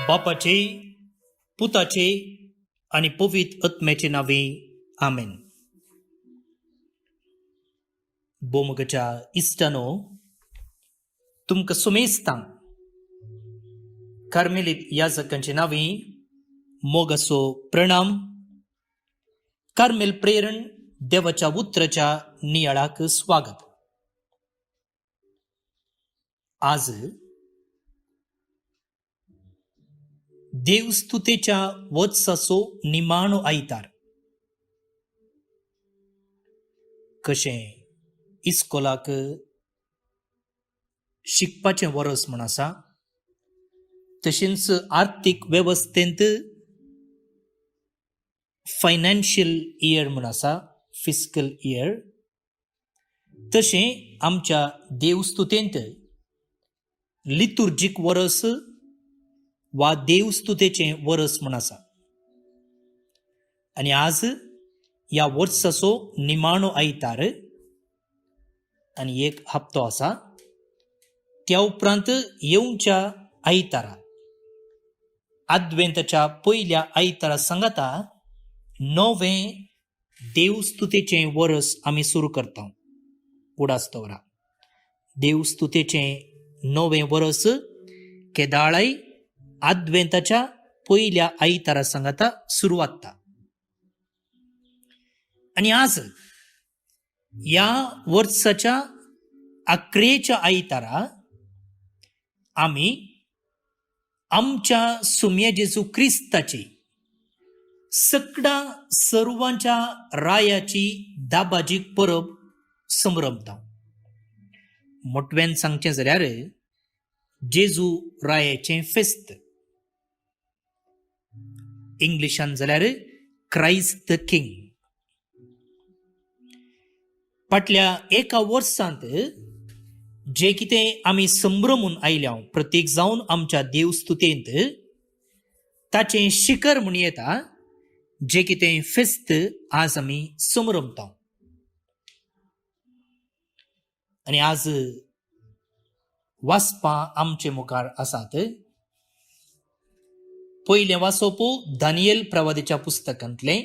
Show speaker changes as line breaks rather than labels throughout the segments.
बापाचे, पुताचे आणि पवित्र आत्म्याचे नावे आमेन. बोमगच्या इष्टानो, तुमका सुमेस्तां कार्मेलीत याजकांचे नावे मोगसो प्रणाम. कार्मेल प्रेरण देवाच्या उतराच्या नियाळाक स्वागत. आज देवस्तुतेच्या वत्साचो निमाणो आयतार. कशें इस्कोलाक शिकपाचें वरस म्हण आसा, तशेंच आर्थीक वेवस्थेंत फायनान्शियल इयर म्हण आसा, फिस्कल इयर. तशें आमच्या देवस्तुतेंत लितुर्जीक वरस वा देवस्तुतेचें वरस म्हण आसा. आनी आज ह्या वर्साचो निमाणो आयतार आनी एक हप्तो आसा. त्या उपरांत येवच्या आयतारा, आद्वेंताच्या पयल्या आयतारा सांगाता नवें देवस्तुतेचें वरस आमी सुरू करता. उडास्तवरा देवस्तुतेचें नवें वरस केदाळाय आद्वेंताच्या पयल्या आयतारा सांगाता सुरू जाता. आनी आज ह्या वर्साच्या अकरेच्या आयतारा आमी आमच्या सुम्या जेजू क्रिस्ताची सगळ्या सर्वांच्या रायाची दाबाजीक परब संभ्रमता. मोठव्यान सांगचें जाल्यार जेजू रायाचें फेस्त, इंग्लिशान जाल्यार क्राइस्ट द किंग. फाटल्या एका वर्सांत जे कितें आमी संभ्रमून आयल्या प्रत्येक जावन आमच्या देवस्तुतेंत, ताचें शिखर म्हूण येता जे कितें फेस्त आज आमी संभ्रमता. आनी आज वाचपां आमचे मुखार आसात. पयलें वाचप दानियेल प्रवादीच्या पुस्तकांतलें,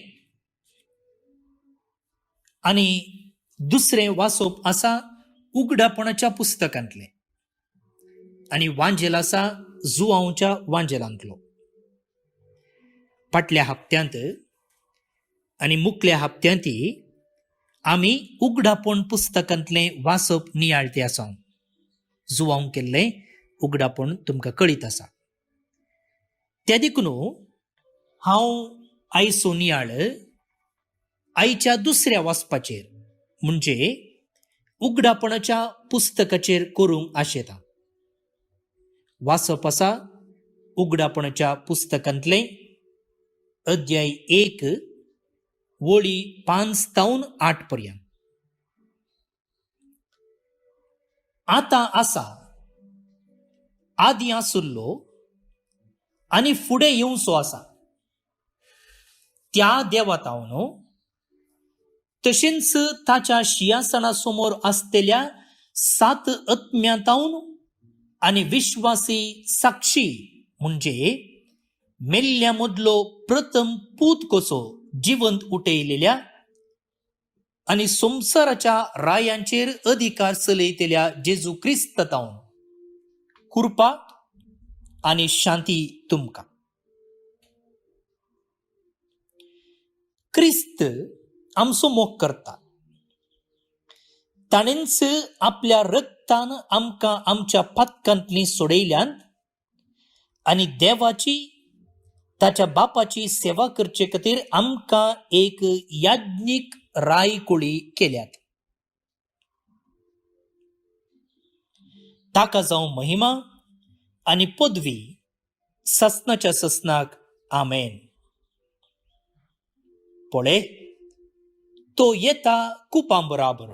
आनी दुसरें वाचप आसा उगडापणाच्या पुस्तकांतलें, आनी वांजेल आसा जुआंवच्या वांजेलांतलो. फाटल्या हप्त्यांत आनी मुखल्या हप्त्यांत आमी उगडापण पुस्तकांतलें वाचप नियाळतें आसा. जुआंव केल्लें उगडापण तुमकां कळीत आसा. त्या देखून हांव आयचो नियाळ आयच्या दुसऱ्या वाचपाचेर म्हणजे उगडापणाच्या पुस्तकाचेर करूंक आशेता. वाचप आसा उगडापणाच्या पुस्तकांतलें अध्याय 1 वळी 5 तावन 8 पर्यंत. आतां आसा, आदी आसुल्लो आनी फुडें येवचो आसा त्या देवातावन, तशेंच ताच्या सिंहासना समोर आसलेल्या 7 आत्म्यांतावन आनी विश्वासी साक्षी म्हणजे मेल्ल्या मदलो प्रथम पूत कसो जिवंत उठयलेल्या आनी संवसाराच्या रायांचेर अधिकार चलयतल्या जेजू क्रिस्तातावन कृपा आनी शांती तुमकां. क्रिस्त आमचो मोग करता. ताणेंच आपल्या रक्तान आमकां आमच्या पातकांतलीं सोडयल्यान आनी देवाची ताच्या बापाची सेवा करचे खातीर आमकां एक याज्ञीक रायकुळी केल्यात. ताका जावं महिमा आनी पदवी ससनाच्या ससनाक आमेन. पळय, तो येता कुपां बराबर.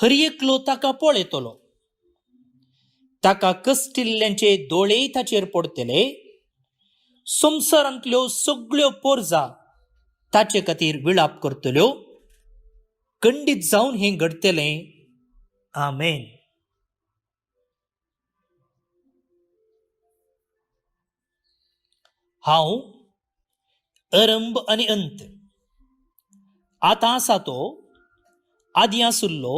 हर एकलो ताका पळयतलो. ताका कश्टिल्ल्यांचे दोळे ताचेर पडतले. संवसारांतल्यो सगळ्यो पोरजा ताचे खातीर विळाप करतल्यो. खंडीत जावन हें घडतलें. आमेन. हांव अरंभ आनी अंत, आतां आसा तो, आदी आसुल्लो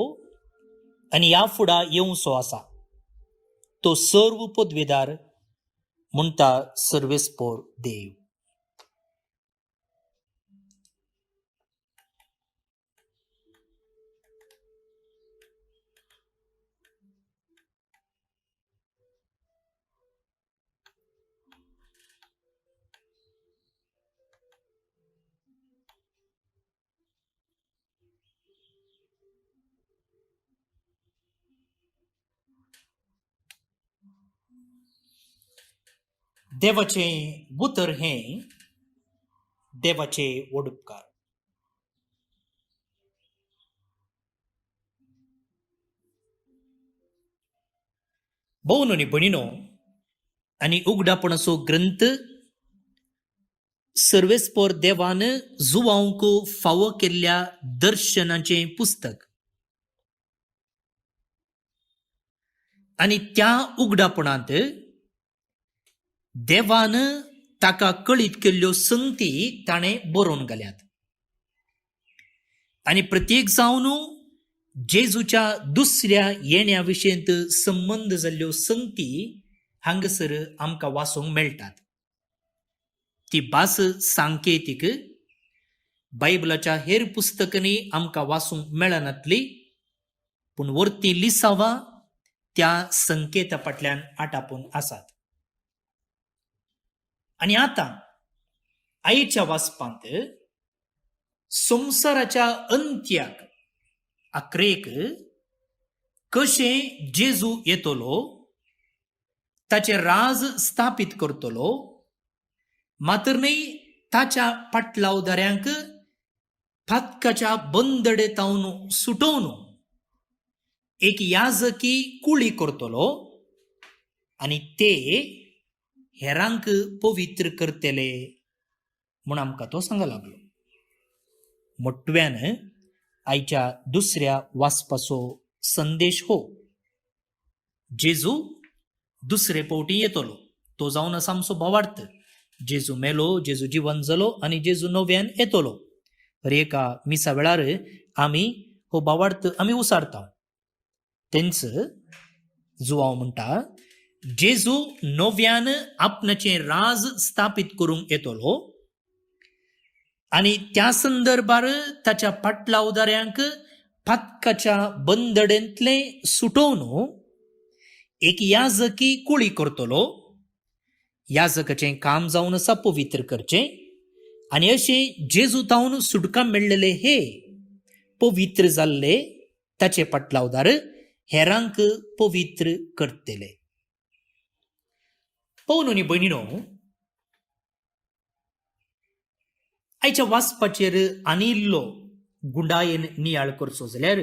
आनी ह्या फुडा येवचो आसा, तो सर्व पदवेदार, म्हणटा सर्वेस्पोर देव. देवाचें उतर हें देवाचे वडुपकार. भोव न्हू न्ही भणिनो, आनी उगडापणाचो ग्रंथ सर्वेस्पोर देवान जुवांक फावो केल्ल्या दर्शनाचें पुस्तक, आनी त्या उगडापणांत देवान ताका कळीत केल्ल्यो संगती ताणें बरोवन घाल्यात. आनी प्रत्येक जावन जेजूच्या दुसऱ्या येण्या विशयंत संबंद जाल्ल्यो संगती हांगासर आमकां वाचूंक मेळटात. ती भास सांकेतीक बायबलाच्या हेर पुस्तकांनी आमकां वाचूंक मेळनातली, पूण वर्ती लिसावां त्या संकेता फाटल्यान आटापून आसात. आनी आतां आयच्या वाचपांत संवसाराच्या अंत्याक आख्रेक कशें जेजू येतलो, ताचें राज स्थापीत करतलो, मात्र न्ही ताच्या पाटलावदाऱ्यांक फातकाच्या बंदडेतावन सुटोवन एक याजकी कुळी करतलो, आनी ते हेरांक पवित्र करतले म्हूण आमकां तो सांगूंक लागलो. मोटव्यान आयच्या दुसऱ्या वाचपाचो संदेश हो: जेजू दुसरे फावटी येतलो. तो जावन आसा आमचो भावार्थ. जेजू मेलो, जेजू जिवंत जालो आनी जेजू नव्यान येतलो. तर एका मिसा वेळार आमी हो भावार्थ आमी उसारता. तेंच जुवांव म्हणटा, जेजू नव्यान आपणाचें राज स्थापीत करूंक येतलो, आनी त्या संदर्भार ताच्या पाटलावदाऱ्यांक फातकाच्या बंदडेंतले सुटोवन एक याजकी कुळी करतलो. याजकाचें काम जावन आसा पवित्र करचें, आनी अशें जेजू तावन सुटका मेळ्ळेले हे पवित्र जाल्ले ताचे पाटलावदार हेरांक पवित्र करतले. पळोवन न्ही भयणीनो, आयच्या वाचपाचेर आनी इल्लो गुंडायेन नियाळ करचो जाल्यार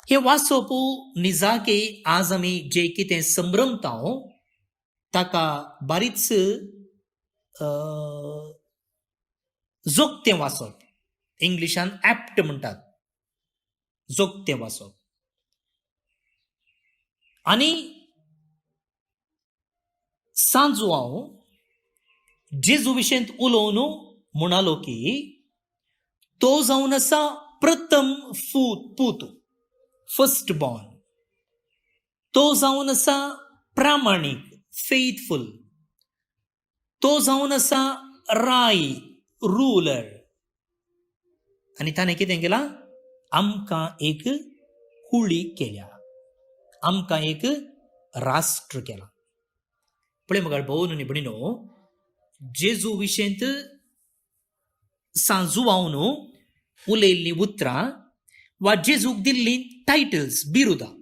हे वाचप निजाके आज आमी जे कितें संभ्रमता ताका बारीच जोगतें वाचप. इंग्लिशान ऍप्ट म्हणटात, जोगतें वाचप. आनी सांजो हांव जेजू विशयंत उलोवन म्हणालो की तो जावन आसा प्रथम पूत, फर्स्ट बॉर्न. तो जावन आसा प्रामाणीक, फेथफुल. तो जावन आसा राय, रुलर. आनी ताणें कितें केलां? आमकां एक कुळी केल्या, आमकां एक राष्ट्र केला. पळय म्हाका भोव न्ही भणिनो, जेजू विशयंत सांजुवावन उलयल्लीं उतरां वा जेजूक दिल्लीं टायटल्स, बिरुदां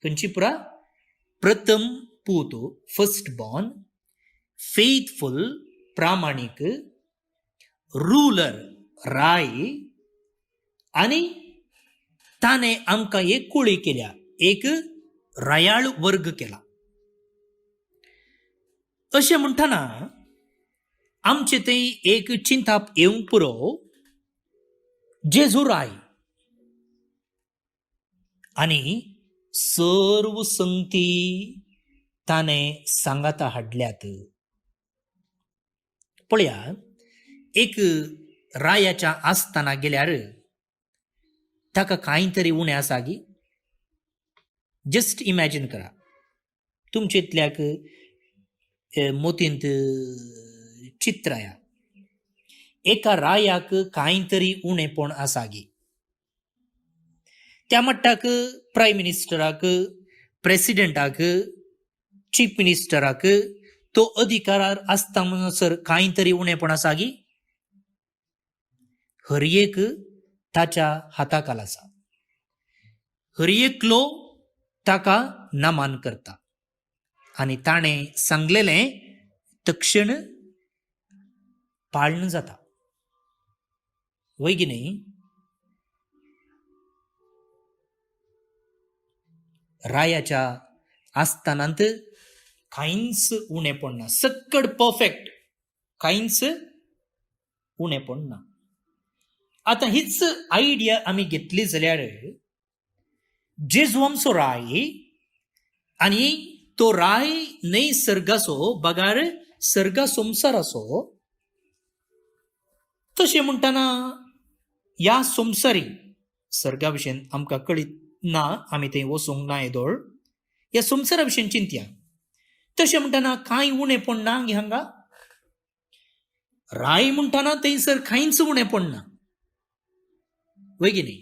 खंयची पुरा? प्रथम पूत, फर्स्ट बॉर्न, फेथफुल, प्रामाणीक, रुलर, राय, आनी ताणें आमकां एक कुळी केल्या, एक रायाळ वर्ग केला. अशें म्हणटना आमचे थंय एक चिंताप येवंक पुरो, जेजू राय आनी सर्व संगती ताणें सांगाता हाडल्यात. पळया एक रायाच्या आस्थाना गेल्यार ताका कांय तरी उणें आसा गी. जस्ट इमॅजिन करा, तुमचेतल्याक मोतींत चित्राया एका रायाक कांय तरी उणेपण आसा गी. त्या मट्टाक प्रायम मिनिस्टराक, प्रेसिडेंटाक, चीफ मिनिस्टराक तो अधिकारार आसता म्हणसर कांय तरी उणेपण आसा गी. हर एक ताच्या हाताखाल आसा. हर एकलो ताका नमान करता आनी ताणें सांगलेलें तक्षण पाळणं जाता. वय गी न्ही. रायाच्या आस्थानांत कांयच उणेपण ना, सक्कड परफेक्ट, कांयच उणेपण ना. आता हीच आयडिया आमी घेतली जाल्यार जेजू आमचो राय आनी तो राय न्हय सर्गाचो बगार सर्गा संवसाराचो. तशें म्हणटाना ह्या संवसारी सर्गा विशयी आमकां कळीत ना, आमी थंय वचूंक ना येदोळ. ह्या संवसारा विशयी चिंतया. तशें म्हणटाना कांय उणेपण ना गे हांगा. राय म्हणटाना थंयसर कांयच उणेपण ना. वय गी न्ही.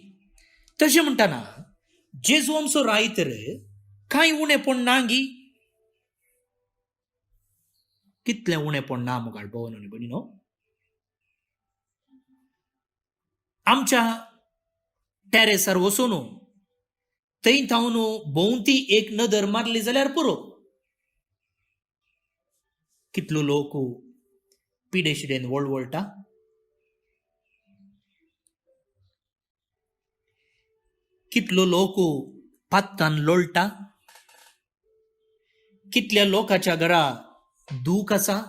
तशें म्हणटाना जेजू आमचो राय तर कांय उणेपण ना गी. कितलें उणेपण ना मुगार भवन आनी भयणीनो. आमच्या टॅरेसार वचून थंय थावन भोंवती एक नदर मारली जाल्यार पुरो. कितलो लोक पिडे शिडेन वळवळटा. कितलो लोक पात्तान लोळटा. कितल्या लोकांच्या घरा दूख आसा.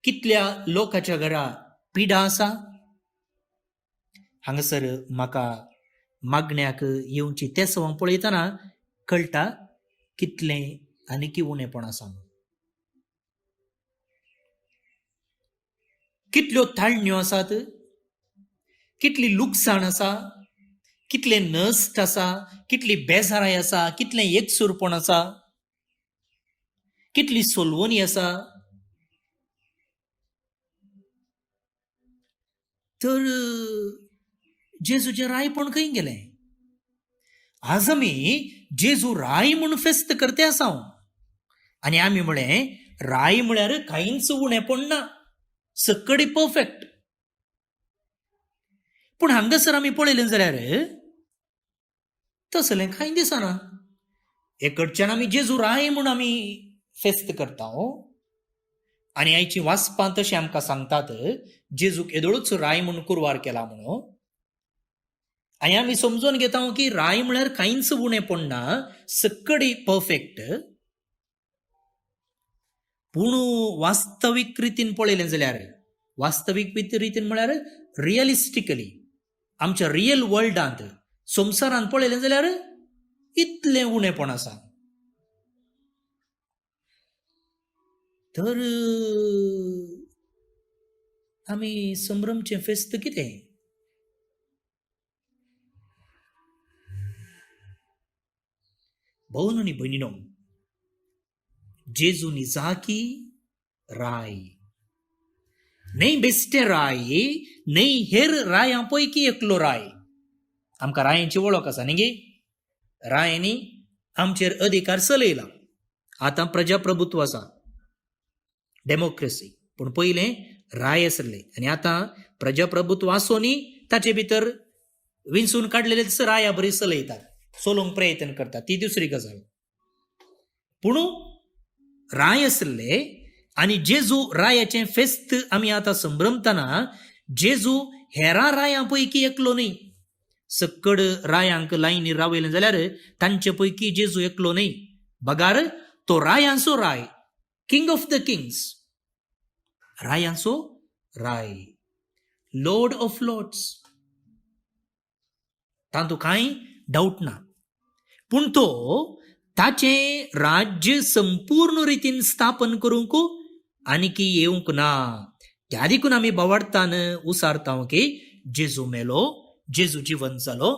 कितल्या लोकांच्या घरा पिडा आसा. हांगासर म्हाका मागण्याक येवची तेसवां पळयतना कळटा कितलें आनी उणेपण आसा. कितल्यो ताळण्यो आसात. कितली लुकसाण आसा. कितले नस्ट आसा. कितली बेजाराय आसा. कितलें एकसूरपण आसा. कितली सोलवणी आसा. तर जेजूचें रायपण खंय गेलें. आज आमी जेजू राय म्हूण फेस्त करते आसा आनी आमी म्हळें राय म्हळ्यार कांयच उणेपण ना, सक्कडी परफेक्ट. पूण हांगासर आमी पळयलें जाल्यार तसलें कांय दिसना. एक कडच्यान आमी जेजू राय म्हूण आमी फेस्त करता आनी आयची वाचपां तशें आमकां सांगतात जेजूक येदोळूच राय म्हूण कुरवार केला म्हणून. आनी आमी समजून घेता की राय म्हळ्यार कांयच उणेपण ना, सक्कडी परफेक्ट. पूण वास्तवीक रितीन पळयलें जाल्यार, वास्तवीक रितीन म्हळ्यार रियलिस्टिकली आमच्या रियल वर्ल्डांत संवसारांत पळयलें जाल्यार इतलें उणेपण आसा. तर आमी संभ्रमचें फेस्त कितें. भवन आनी भयणीनो, जेजू निजाकी राय, न्हय बेश्टे राय, न्हय हेर रायां पैकी एकलो राय. आमकां रायांची वळख आसा न्ही गे. रायांनी आमचेर अधिकार चलयला. आतां प्रजाप्रभुत्व आसा, डेमोक्रेसी. पूण पयलें राय आसले आनी आतां प्रजाप्रभुत्व आसोनी ताचे भितर विंचून काडलेले राया बरी चलयतात, चलोवंक प्रयत्न करतात, ती दुसरी गजाल. पूण राय आसले आनी जेजू रायाचें फेस्त आमी आतां संभ्रमतना जेजू हेरां रायां पैकी एकलो न्हय. सक्कड रायांक लायनीर रावयलें जाल्यार तांचे पैकी जेजू एकलो न्हय. बगार तो रायांचो राय, किंग ऑफ द किंग्स, रायांचो राय, लॉर्ड ऑफ लॉर्ड्स. तातूंत कांय डाऊट ना. पूण तो ताचें राज्य संपूर्ण रितीन स्थापन करूंक आनीक येवंक ना. त्या देखून आमी बोवाडतान उसारता की जेजू मेलो, जेजू जिवंत जालो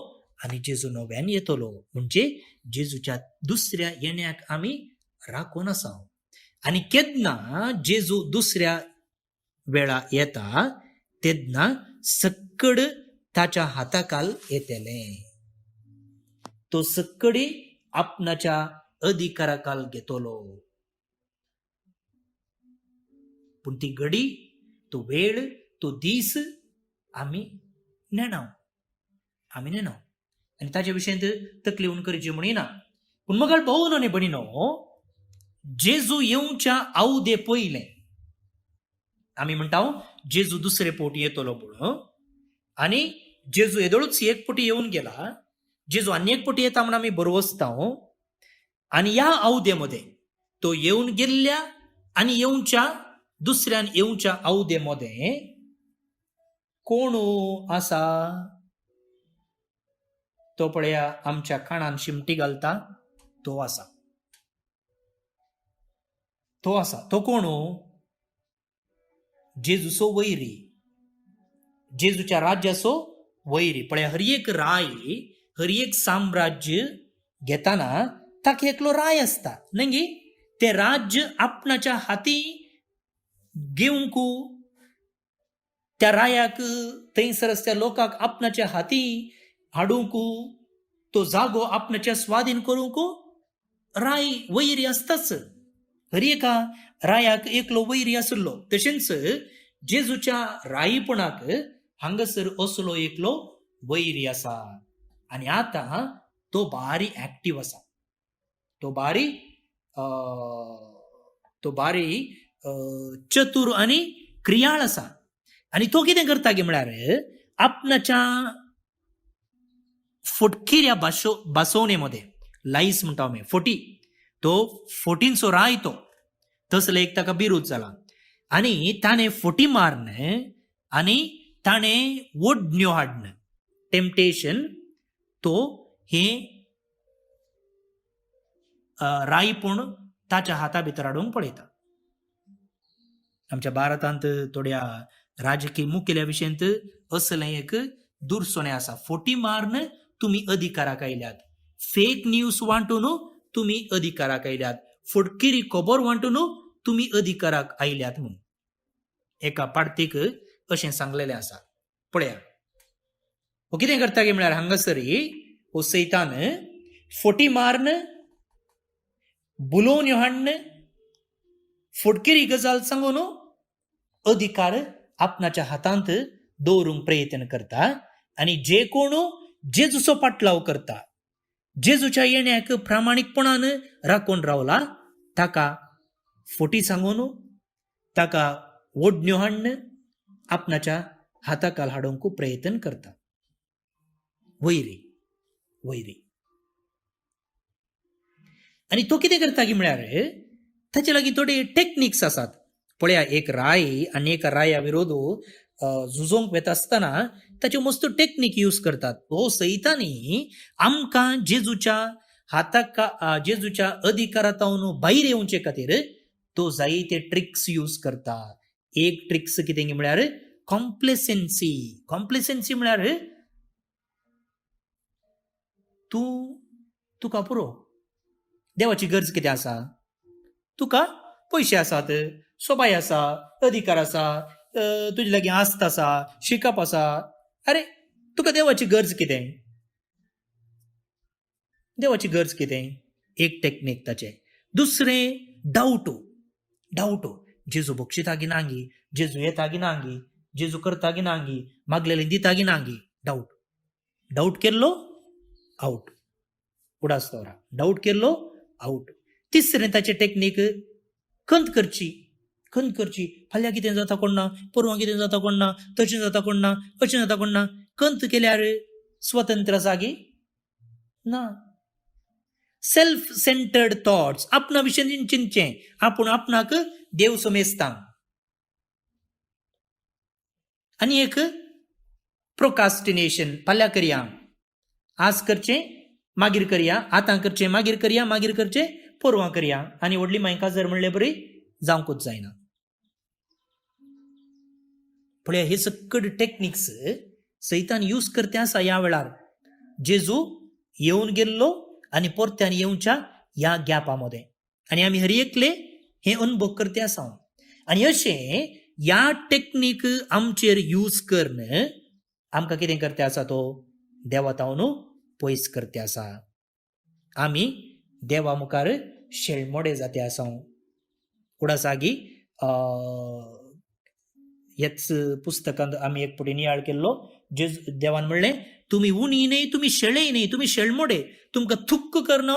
आनी जेजू नव्यान येतलो. म्हणजे जेजूच्या दुसऱ्या येण्याक आमी राखून आसा. आनी केन्ना जेजू दुसऱ्या वेळा येता तेन्ना सक्कड ताच्या हाताखाल येतले. तो सक्कडी आपणाच्या अधिकाराखाल घेतलो. पूण ती घडी, तो वेळ, तो दीस आमी नेनाव. आनी ताचे विशयंत तकलीवन करची म्हणिना. पूण मगळ भोवनो न्ही बणिनो, जेजू येवच्या आवदे पयले आमी म्हणटा जेजू दुसरे पोटी येतलो म्हणून. आनी जेजू येदळूच एक पोटी येवन गेला. जेजू आनी एक पोटी येता म्हणून आमी बरोवसता. आनी ह्या आवदेमध्ये तो येवन गेल्ल्या आनी येवच्या दुसऱ्यान येवच्या आवदेमध्ये कोण आसा? तो पळया आमच्या कानान शिमटी घालता तो आसा. तो कोण? जेजूचो वैरी, जेजूच्या राज्याचो वैरी. पळया हर एक राय, हर एक साम्राज्य घेताना ताका एकलो राय असता न्ही. ते राज्य आपणाच्या हाती घेवंक, त्या रायाक थंयसर असत्या लोकांक आपणाच्या हाती हाडूंक, तो जागो आपणाच्या स्वाधीन करूंक राय वैरी असताच. हर एका रायाक एकलो वैरी आसलो. तशेंच जेजूच्या राईपणाक हांगासर असलो एकलो वैरी आसा. आनी आता तो भारी ऍक्टिव्ह आसा. तो भारी चतुर आनी क्रियाळ आसा. आनी तो कितें करता गे म्हळ्यार आपणाच्या फटकिऱ्या बसवणेमध्ये, लाईस म्हणटा आमी फोटी, तो फोटींचो राय तो तसले एक ताका बिरूद जाला. आनी ताणें फोटी मारन आनी ताणें वडण्यो हाडन, टेम्पटेशन, तो हे रायपूण ताच्या हाता भितर हाडूंक पळयता. आमच्या भारतांत थोड्या राजकीय मुखेल्या विशयंत असलें एक दुरसोणें आसा. फोटी मारन तुमी अधिकाराक आयल्यात, फेक न्यूज वांटून तुमी अधिकाराक आयल्यात, फटकिरी खबर वांटून तुमी अधिकाराक आयल्यात म्हणून एका पाडतेक अशें सांगलेलें आसा. पळया हो कितें करता गे म्हळ्यार हांगासरी हो सैतान फोटी मारन, बुलोवन हाडन, फटकिरी गजाल सांगून अधिकार आपणाच्या हातांत दवरूंक प्रयत्न करता. आनी जे कोण जेजूचो पाटलाव करता, जेजूच्या येण्याक प्रामाणीकपणान राखून रावला, ताका फोटी सांगून, ताका वडण्यो हाडन आपणाच्या हाताखाल हाडूंक प्रयत्न करता. वैरी. आनी तो कितें करता की म्हळ्यार ताचे लागीं थोडे टेक्निक्स आसात. पळया एक राय आनी एका राया विरोध झुजोंक वेता आसतना ताच्यो मस्त टेक्निक यूज करतात. हो सैतानी आमकां जेजूच्या अधिकारांतावन भायर येवचे खातीर तो जायते ट्रिक्स यूज करता. एक ट्रिक्स कितें म्हळ्यार कॉम्प्लेसेन्सी म्हळ्यार तुका पुरो देवाची गरज कितें आसा? तुका पयशे आसात, सोबाय आसा, अधिकार आसा, तुजे लागीं आस्त आसा, शिकप आसा. अरे तुका देवाची गरज कितें? देवाची गरज कितें? एक टेक्निक ताचे. दुसरें डावटो. जेजू बक्षिता की नांगी, जेजू येता की नांगी, जेजू करता की नांगी, मागलेलें दिता की नांगी. डाऊट केल्लो आउट. उडास दवरा. डाऊट केल्लो आउट. तिसरें ताचे टेक्निक खंत करची. फाल्यां कितें जाता कोण ना, परवां कितें जाता कोण ना, तशें जाता कोण ना, अशें जाता कोण ना. खंत केल्यार स्वतंत्र जागी ना. सेल्फ सेंटर्ड थॉट्स, आपणा विशयी चिंतचें, आपूण आपणाक देव समेजता. आनी एक प्रोकास्टिनेशन, फाल्यां करया, आज करचें मागीर करया, आतां करचें मागीर करचें परवां करया. आनी व्हडली मायका जर म्हणलें बरी जावंकूच जायना. पळया हे सगळे टेक्निक्स सैतान यूज करते असा या वेळार जेजू येऊन गेल्लो आणि परत्यान येऊच्या या गॅपामध्ये आणि आम्ही हर एकले हे अनुभव करते असा आणि अशे या टेक्निक आमचेर यूज करणं आमकां कितें करते आसा तो देवातावन पयस करते आसा. आमी देवा मुखार शेळमोडे जाते आसा. कुडासागी हेच पुस्तकांत आमी एक फावटी नियाळ केल्लो जे देवान म्हणलें तुमी उणी न्ही तुमी शेळय न्ही तुमी शेळमोडे तुमकां थुक्क करना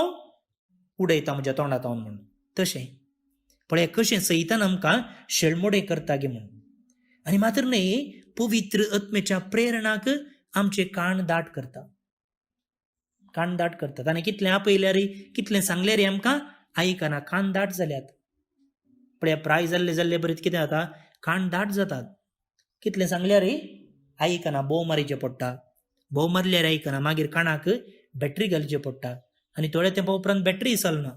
उडयता म्हज्या तोंडांत म्हणून. तशें पळय कशें सैतान आमकां शेळमोडे करता गे म्हणून. आनी मात्र न्ही पवित्र आत्मेच्या प्रेरणाक आमचे कान दाट करता कान दाट करतात आनी कितलें आपयल्यार कितलें सांगल्यार आमकां आयकना कान दाट जाल्यात. पळय प्राय जाल्ले जाल्ले बरें कितें जाता कान दाट जातात. कितलें सांगल्यार आयकना बोव मारचें पडटा बोव मारल्यार आयकना मागीर कानाक बॅटरी घालची पडटा आनी थोड्या तेंपा उपरांत बॅटरी चलना.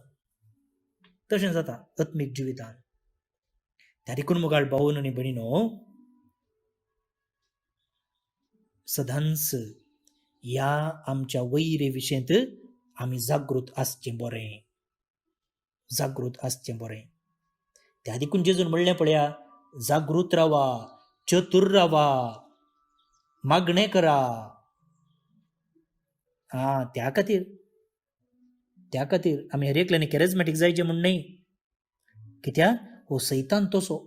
तशें जाता आत्मीक जिवितान. त्या देखून मुगाळ भावन आनी भयणीनो सदांच ह्या आमच्या वैरे विशयंत आमी जागृत आसचें बरें जागृत आसचें बरें. त्या देखून जेजून म्हणलें पळया जागृत रावा चतुर रावा मागणें करा. त्या खातीर आमी हर एकल्यानी कॅरिझमॅटीक जायचे म्हण न्ही कित्याक हो सैतान तसो.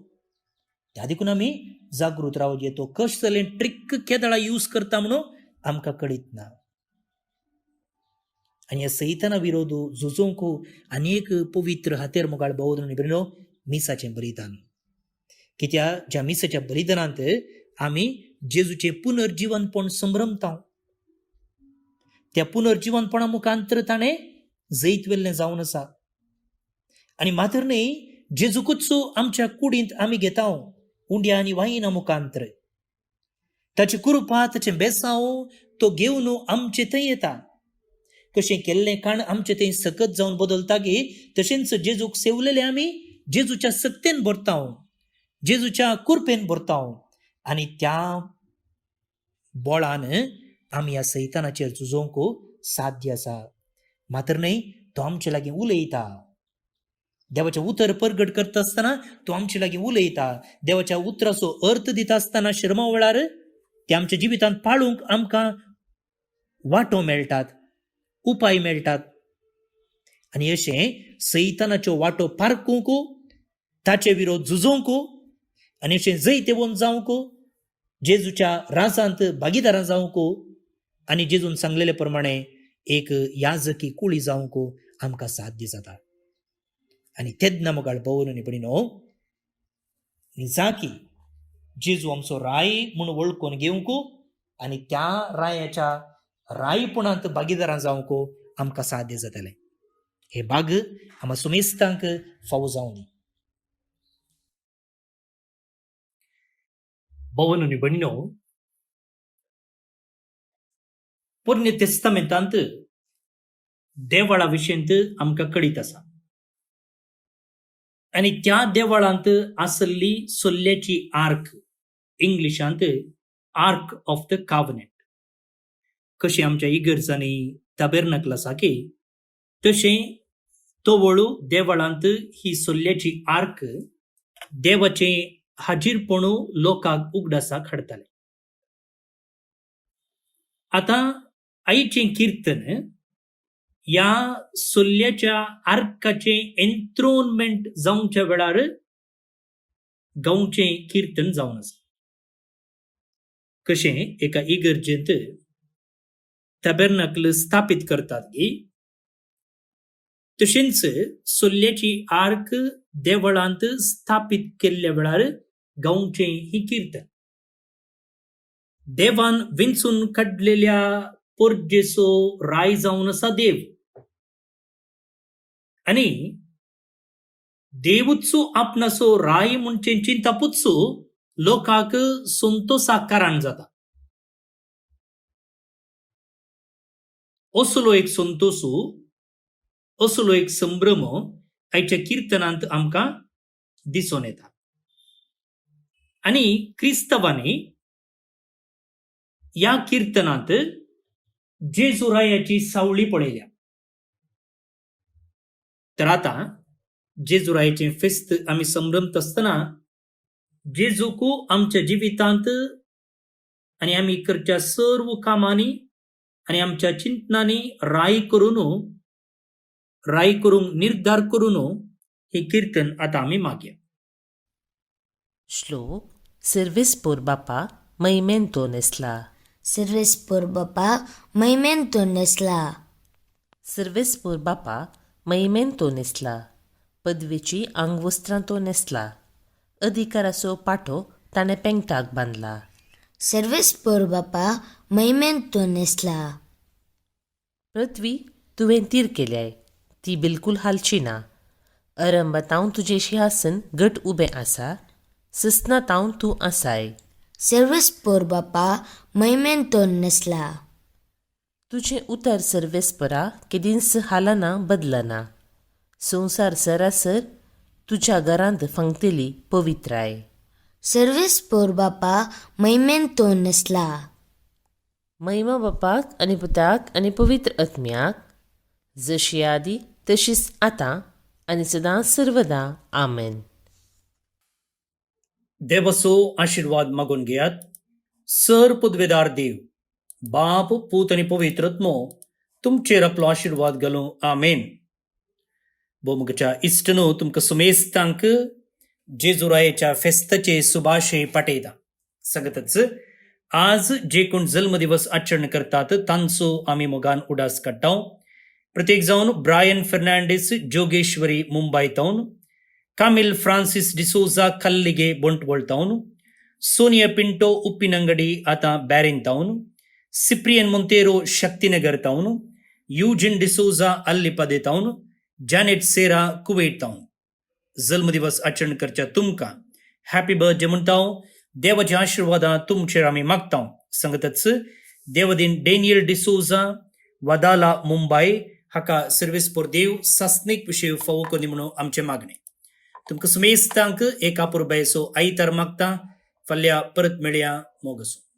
त्या देखून आमी जागृत रावचे. तो कशें जालें ट्रिक केदळा यूज करता म्हणून आमकां कळीत ना. आनी ह्या सैताना विरोध झुजोवंक आनीक पवित्र हातेर मुखार भोंवून बरें मिसाचें बलिदान. कित्याक ज्या मिसाच्या बलिदानांत आमी जेजूचें पुनर्जीवनपण संभ्रमता. त्या पुनर्जीवनपणा मुखांतर ताणें जैत वेल्लें जावन आसा. आनी मात्र न्ही जेजूकूच आमच्या कुडींत आमी घेता उंड्या आनी वायना मुखांतर. ताची कृपा ताचें बेसांव तो घेवन आमचे थंय येता. कशें केल्लें काण आमचे थंय सकत जावन बदलता गे तशेंच जेजूक सेवलेले आमी जेजूच्या सत्तेन भरता जेजूच्या कृपेन भरता आनी त्या बळान आमी ह्या सैतानाचेर झुजोवंक साध्य आसा. मात्र न्ही तो आमचे लागीं उलयता. देवाचें उतर परगट करता आसतना तो आमचे लागीं उलयता. देवाच्या उतराचो अर्थ दिता आसतना शर्मा वेळार ते आमच्या जिवितांत पाळूंक आमकां वाटो मेळटात उपाय मेळटात. आनी अशें सैतानाच्यो वाटो पारकूंक ताचे विरोध झुजोवंक आनी अशें जैत येवन जावंक जेजूच्या राजांत भागीदारां जावंक आनी जेजून सांगलेले प्रमाणे एक याजकी कुळी जावंक आमकां साध्य जाता. आनी तेन्ना मुखार भोंवून आनी भयणीनो जाकी जेजू आमचो राय म्हूण वळखून घेवंक आनी त्या रायाच्या रायपणांत भागीदारां जावंक आमकां साध्य जातलें. हे भाग आम्हा सुमेस्तांक फावो जावं दी. भोंवून आनी भयणीनो पोरने तेस्तामेंतांत देवाळा विशयंत आमकां कळीत आसा. आनी त्या देवाळांत आसल्ली सोल्ल्याची आर्क इंग्लिशांत आर्क ऑफ द कावनेंट. कशें आमच्या इगर्जांनी ताबेर्नकल आसा की तशें तोवळू देवाळांत ही सोल्ल्याची आर्क देवाचें हाजीरपणू लोकांक उगडासाक हाडताले. आतां आयचें कीर्तन ह्या सोल्ल्याच्या आर्काचें एन्थ्रोनमेंट जावच्या वेळार गांवचें कीर्तन जावन आसा. कशें एका इगर्जेंत ताबेर्नकल स्थापीत करतात गी तशेंच सोल्ल्याची आर्क देवळांत स्थापीत केल्ल्या वेळार गांवचें ही कीर्तन. देवान विंचून काडलेल्या पोरजेचो राय जावन आसा देव आनी देवूचो आपणाचो राय म्हणचे चिंतापूच लोकांक संतोषाक कारण जाता. असलो एक संतोष असलो एक संभ्रम आयच्या कीर्तनांत आमकां दिसून येता. आणि क्रिस्तवाने या कीर्तनात जेजुरायाची सावळी पळयल्या. तर आता जेजुरायाचे फेस्त आम्ही संभ्रमत असताना जेजूकू आमच्या जिवितांत आणि आम्ही करच्या सर्व कामांनी आणि आमच्या चिंतनांनी राय करून निर्धार करून हे कीर्तन आता आम्ही मागया.
श्लोक सर्विस por बापा मैमेंतो नेसला.
Servis por Bapa, Maimento Nesla.
Service por बापा मैमेंतो नेसला. पदवेची अंगवस्त्रांतो नेसला. अधिकाराचो पाठो ताणे पेंगटाक बांधला.
Servis por Bapa, Maimento Nesla.
पृथ्वी तुवें तीर केल्याय ती बिलकुल हालची ना. अरंबतावन तुजें सिंहासन घट उबें आसा. ससनातावन तूं आसाय.
Servis por Bapa, Maimento Nesla.
तुझें उतर सर्वेस परा केदींस हालना बदलना. संसार सरासर तुझ्या घरांत फंगतेली पवित्राय.
Servis por Bapa, Maimento Nesla.
महिमा बापाक आणि पुताक आणि पवित्र आत्म्याक जशी आदी तशीच आता आणि सदां सर्वदा आमेन.
देवाचो आशीर्वाद मागून घेयात. सर पदवेदार देव, बाप, पूत आणि पवित्र आत्मो तुमचेर आपलो आशीर्वाद घालूं. आमेन. बोमगच्या इश्टनो तुमकां सुमेस्तांक जेजुरायेच्या फेस्ताचे सुभाशय पाठयता. सांगतच आज जे कोण जल्मदिवस आचरण करतात तांचो आम्ही मोगान उडास काडटा. प्रत्येक जावन ब्रायन फर्नांडीस जोगेश्वरी मुंबई तावन, कामिल फ्रांसिस डिसोजा कल्लिगे बोंटवळ तावन, सोनिया पिंटो उप्पिनंगडी आता बॅरिन तावन, सिप्रियन मोंतेरो शक्तिनगर तावन, यूजिन डिसोजा अल्लिपदे तावन, जॅनेट सेरा कुवेट तावन जल्मदिवस आचरण करच्या तुमकां हॅपी बर्थडे म्हणटा. देवाचे आशीर्वादा तुमचेर आमी मागता. सांगतच देवदीन डेनियल डिसोजा वादाला मुंबई हाका सर्विस पोर देव सासनीक विषय फावो कोनी म्हणून आमचे मागणे. तुमकां सुमेस्तांक एका पुरबायसो आयतार मागता. फाल्यां परत मेळया. मोगसो.